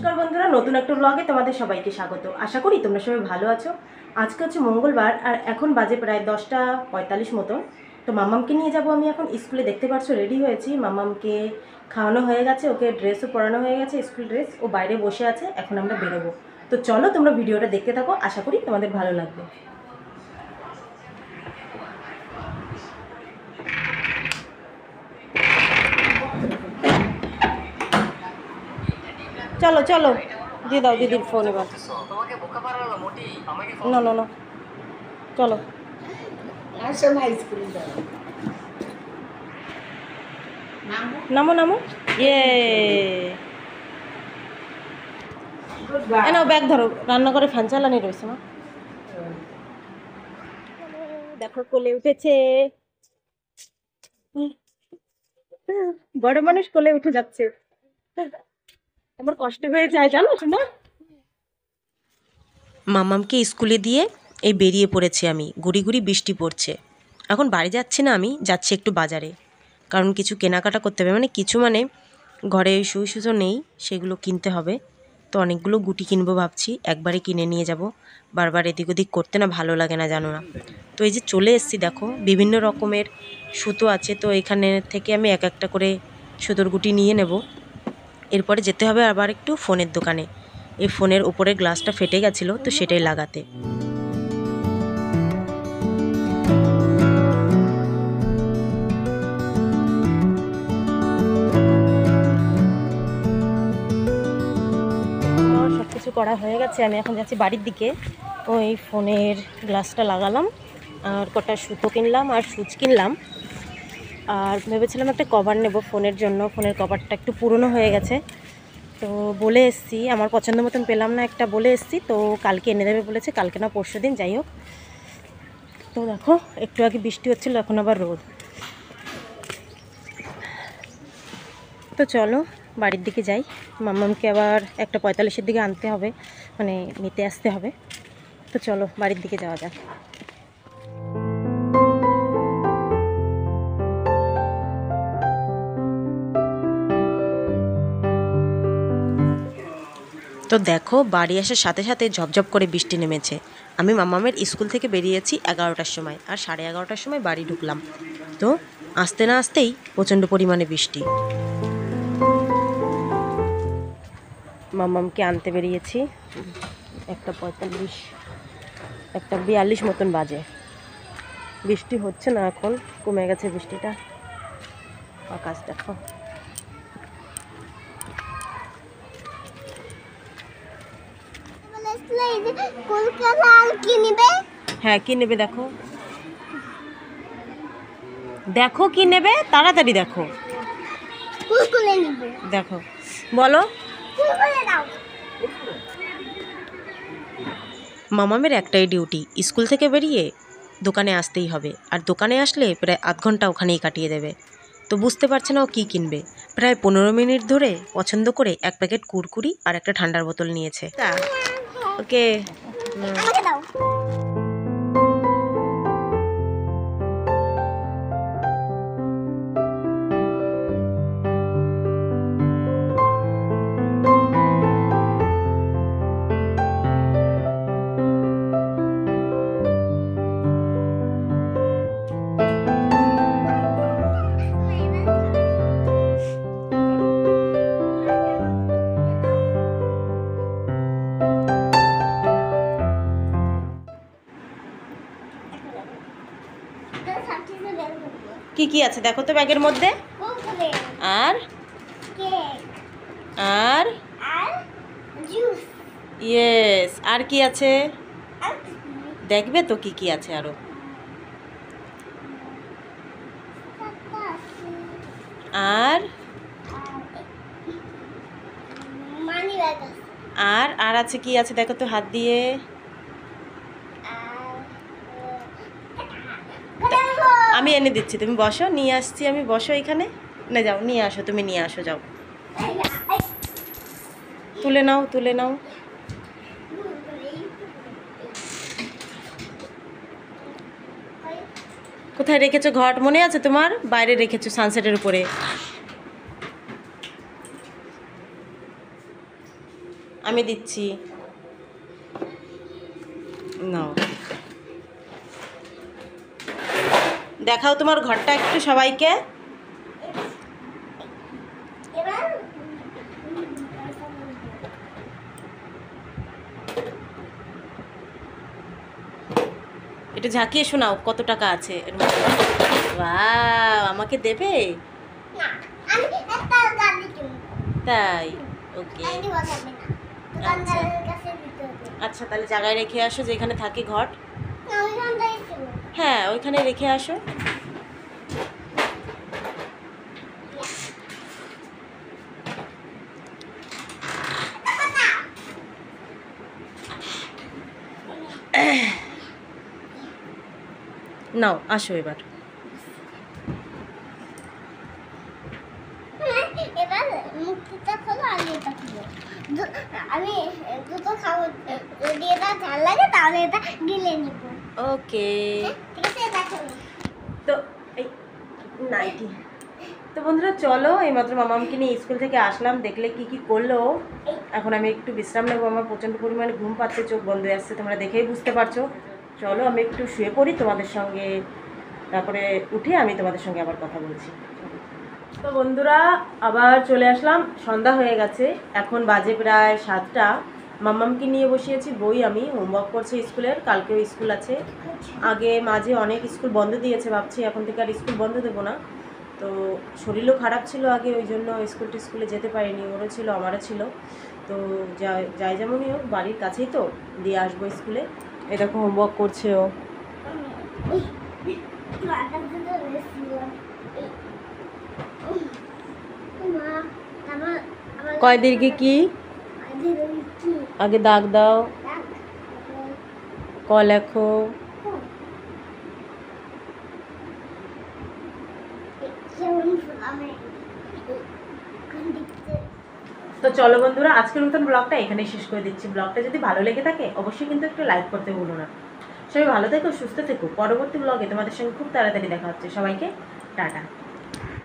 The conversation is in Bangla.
নমস্কার বন্ধুরা, নতুন একটা ব্লগে তোমাদের সবাইকে স্বাগত। আশা করি তোমরা সবাই ভালো আছো। আজকে হচ্ছে মঙ্গলবার আর এখন বাজে প্রায় 10:45 মতো। তো মাম্মামকে নিয়ে যাব আমি এখন স্কুলে। দেখতে পাচ্ছ রেডি হয়েছি, মাম্মামকে খাওয়ানো হয়ে গেছে, ওকে ড্রেসও পরানো হয়ে গেছে, স্কুল ড্রেস। ও বাইরে বসে আছে, এখন আমরা বেরোবো। তো চলো তোমরা ভিডিওটা দেখতে থাকো, আশা করি তোমাদের ভালো লাগবে। চলো চলো, দিয়ে দাও দিদির ফোন এবার। না না না, চলো নামো নামো। ইয়ে নাও, ব্যাগ ধরো, রান্নাঘরে ফ্যান চালানি রয়েছে না। দেখো কোলে উঠেছে, বড় মানুষ কোলে উঠে যাচ্ছে। আমার কষ্ট হয়ে যায় জানো শোনা। মামামকে স্কুলে দিয়ে এই বেরিয়ে পড়েছি আমি। গুড়ি গুড়ি বৃষ্টি পড়ছে। এখন বাড়ি যাচ্ছি না, আমি যাচ্ছি একটু বাজারে, কারণ কিছু কেনাকাটা করতে হবে। কিছু ঘরে সুই সুতো নেই, সেগুলো কিনতে হবে। তো অনেকগুলো গুটি কিনবো ভাবছি, একবারে কিনে নিয়ে যাব। বারবার এদিক ওদিক করতে না ভালো লাগে না, জানো না। তো এই যে চলে এসেছি, দেখো বিভিন্ন রকমের সুতো আছে। তো এখানে থেকে আমি এক একটা করে সুতোর গুটি নিয়ে নেব। এরপরে যেতে হবে আবার একটু ফোনের দোকানে। এই ফোনের উপরের গ্লাসটা ফেটে গেছিলো, তো সেটাই লাগাতে। সব কিছু করা হয়ে গেছে, আমি এখন যাচ্ছি বাড়ির দিকে। ওই ফোনের গ্লাসটা লাগালাম, আর কটা সুতো কিনলাম, আর সুচ কিনলাম। আর ভেবেছিলাম একটা কভার নেব ফোনের জন্য। ফোনের কভারটা একটু পুরনো হয়ে গেছে, তো বলে এসছি, আমার পছন্দ মতন পেলাম না একটা, বলে এসছি। তো কালকে এনে দেবে বলেছে, কালকে না পরশু দিন, যাই হোক। তো দেখো একটু আগে বৃষ্টি হচ্ছিল, এখন আবার রোদ। তো চলো বাড়ির দিকে যাই। মাম্মামকে আবার 1:45-এর দিকে আনতে হবে, নিতে আসতে হবে। তো চলো বাড়ির দিকে যাওয়া যাক। তো দেখো বাড়ি আসার সাথে সাথে ঝপঝপ করে বৃষ্টি নেমেছে। আমি মাম্মামের স্কুল থেকে বেরিয়েছি 11টার সময়, আর 11:30টার সময় বাড়ি ঢুকলাম। তো আসতে না আসতেই প্রচণ্ড পরিমাণে বৃষ্টি। মাম্মামকে আনতে বেরিয়েছি 1:45, 1:42 মতন বাজে। বৃষ্টি হচ্ছে না, এখন কমে গেছে বৃষ্টিটা। আকাশ দেখো। হ্যাঁ কি নেবে দেখো, দেখো কি নেবে, তাড়াতাড়ি দেখো। দেখো বলো। মামামের একটাই ডিউটি, স্কুল থেকে বেরিয়ে দোকানে আসতেই হবে। আর দোকানে আসলে প্রায় আধ ঘন্টা ওখানেই কাটিয়ে দেবে। তো বুঝতে পারছে না ও কী কিনবে। প্রায় 15 মিনিট ধরে পছন্দ করে এক প্যাকেট কুরকুরি আর একটা ঠান্ডার বোতল নিয়েছে। ওকে কি কি আছে দেখো তো ব্যাগের মধ্যে। আর আর ইয়েস, আর কি আছে দেখবে তো কি কি আছে আরো। আর আর আর আছে কি আছে দেখো তো হাত দিয়ে। আমি এনে দিচ্ছি, তুমি বসো, নিয়ে আসছি আমি, বসো এখানে। না যাও নিয়ে আসো, তুমি নিয়ে আসো, যাও তুলে নাও তুলে নাও। কোথায় রেখেছো ঘট, মনে আছে তোমার? বাইরে রেখেছো সানসেটের উপরে। আমি দিচ্ছি, নাও দেখাও তোমার ঘরটা একটু সবাইকে। একটু ঝাঁকিয়ে শোনাও কত টাকা আছে এর মধ্যে। বাহ, আমাকে দেবে? তাই, ওকে। আচ্ছা তাহলে জায়গায় রেখে আসো, যেখানে থাকে ঘট। হ্যাঁ ওইখানে রেখে আসো। নাও আসো এবার। এবার মুক্তিটা খোলো, আমি এটা খুলো। আমি দুটো খাবো, যদি এটা ঝাল লাগে তাহলে এটা গিলে নিব। ওকে, ঠিক আছে, এটা খোলো। তো এই নাইটি। তো বন্ধুরা চলো, এইমাত্র মামামকে নিয়ে স্কুল থেকে আসলাম, দেখলে কি কি করলো। এখন আমি একটু বিশ্রাম নেবো, আমার প্রচণ্ড পরিমাণে ঘুম পাচ্ছে, চোখ বন্ধ হয়ে আসছে, তোমরা দেখেই বুঝতে পারছো। চলো আমি একটু শুয়ে পড়ি তোমাদের সঙ্গে, তারপরে উঠে আমি তোমাদের সঙ্গে আবার কথা বলছি। তো বন্ধুরা আবার চলে আসলাম, সন্ধ্যা হয়ে গেছে, এখন বাজে প্রায় 7টা। মাম্মামকে নিয়ে বসিয়েছি বই, আমি হোমওয়ার্ক করছি স্কুলের, কালকেও স্কুল আছে। আগে মাঝে অনেক স্কুল বন্ধ দিয়েছে, ভাবছি এখন থেকে আর স্কুল বন্ধ দেবো না। তো শরীরও খারাপ ছিল আগে, ওই জন্য স্কুলে যেতে পারিনি, ওরও ছিল আমারও ছিল। তো যাই যেমনই হোক, বাড়ির কাছেই তো, দিয়ে আসবো স্কুলে। এই দেখো হোমওয়ার্ক করছে ও। কয় দীর্ঘে কি? আগে দাগ দাও, ক লেখো। তো চলো বন্ধুরা, আজকের মতন ব্লগটা এখানেই শেষ করে দিচ্ছি। ব্লগটা যদি ভালো লেগে থাকে অবশ্যই কিন্তু একটু লাইক করতে ভুলো না। সবাই ভালো থেকো, সুস্থ থেকো, পরবর্তী ব্লগে তোমাদের সঙ্গে খুব তাড়াতাড়ি দেখা হচ্ছে। সবাইকে টাটা।